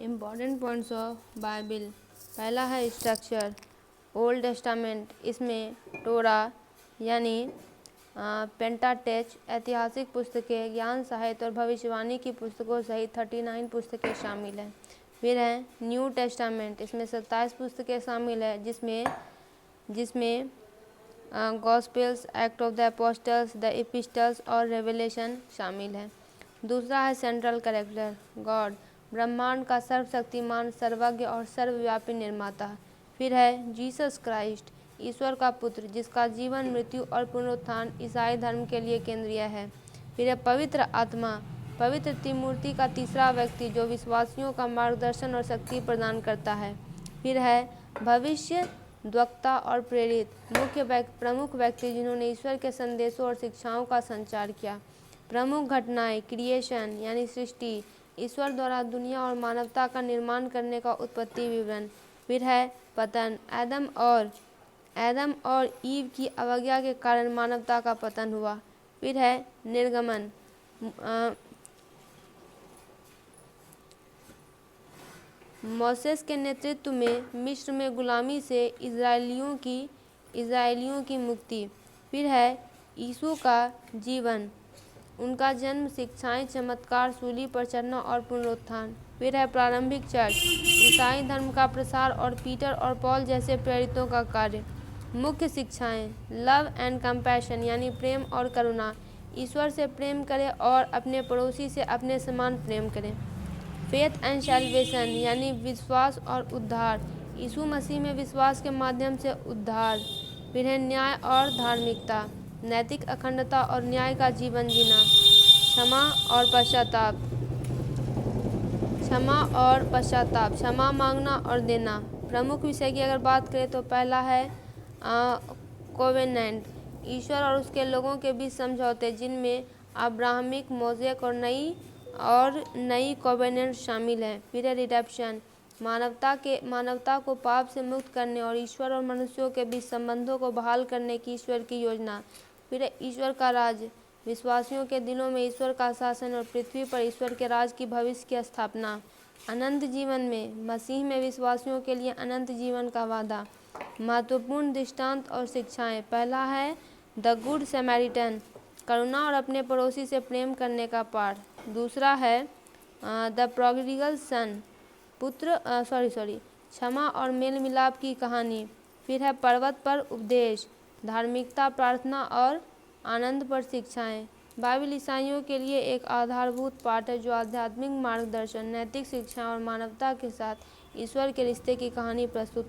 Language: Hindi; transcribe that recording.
Important points of Bible. पहला है स्ट्रक्चर। ओल्ड टेस्टामेंट, इसमें टोरा यानी पेंटाटेच, ऐतिहासिक पुस्तकें, ज्ञान साहित्य और भविष्यवाणी की पुस्तकों सहित 39 पुस्तकें शामिल हैं। फिर है न्यू टेस्टामेंट, इसमें 27 पुस्तकें शामिल है, जिसमें gospels, act of the apostles, the epistles और रेवलेशन शामिल है। दूसरा है सेंट्रल कैरेक्टर, गॉड, ब्रह्मांड का सर्वशक्तिमान, सर्वज्ञ और सर्वव्यापी निर्माता। फिर है जीसस क्राइस्ट, ईश्वर का पुत्र, जिसका जीवन, मृत्यु और पुनरुत्थान ईसाई धर्म के लिए केंद्रीय है। फिर है पवित्र आत्मा, पवित्र त्रिमूर्ति का तीसरा व्यक्ति, जो विश्वासियों का मार्गदर्शन और शक्ति प्रदान करता है। फिर है भविष्य वक्ता और प्रेरित, प्रमुख व्यक्ति जिन्होंने ईश्वर के संदेशों और शिक्षाओं का संचार किया। प्रमुख घटनाएं, क्रिएशन यानी सृष्टि, ईश्वर द्वारा दुनिया और मानवता का निर्माण करने का उत्पत्ति विवरण। फिर है पतन, एदम और ईव की अवज्ञा के कारण मानवता का पतन हुआ। फिर है निर्गमन, मोसेस के नेतृत्व में मिस्र में गुलामी से इजरायलियों की मुक्ति। फिर है यीशु का जीवन, उनका जन्म, शिक्षाएं, चमत्कार, सूली पर चढ़ना और पुनरुत्थान। फिर है प्रारंभिक चर्च, ईसाई धर्म का प्रसार और पीटर और पॉल जैसे प्रेरितों का कार्य। मुख्य शिक्षाएं, लव एंड कंपैशन यानी प्रेम और करुणा, ईश्वर से प्रेम करें और अपने पड़ोसी से अपने समान प्रेम करें। फेथ एंड सैल्वेशन यानी विश्वास और उद्धार, यीशु मसीह में विश्वास के माध्यम से उद्धार। फिर है न्याय और धार्मिकता, नैतिक अखंडता और न्याय का जीवन जीना। क्षमा और पश्चाताप, क्षमा मांगना और देना। प्रमुख विषय की अगर बात करें तो पहला है कोवेनेंट, ईश्वर और उसके लोगों के बीच समझौते, जिनमें अब्राहमिक, मोज़ेक और नई कोवेनेंट शामिल है। फिर है रिडेम्पशन, मानवता को पाप से मुक्त करने और ईश्वर और मनुष्यों के बीच संबंधों को बहाल करने की ईश्वर की योजना। फिर है ईश्वर का राज, विश्वासियों के दिलों में ईश्वर का शासन और पृथ्वी पर ईश्वर के राज की भविष्य की स्थापना। अनंत जीवन में, मसीह में विश्वासियों के लिए अनंत जीवन का वादा। महत्वपूर्ण दृष्टांत और शिक्षाएं, पहला है द गुड समैरिटन, करुणा और अपने पड़ोसी से प्रेम करने का पाठ। दूसरा है द प्रोडिगल सन, क्षमा और मेल मिलाप की कहानी। फिर है पर्वत पर उपदेश, धार्मिकता, प्रार्थना और आनंद पर शिक्षाएं। बाइबल ईसाइयों के लिए एक आधारभूत पाठ है, जो आध्यात्मिक मार्गदर्शन, नैतिक शिक्षा और मानवता के साथ ईश्वर के रिश्ते की कहानी प्रस्तुत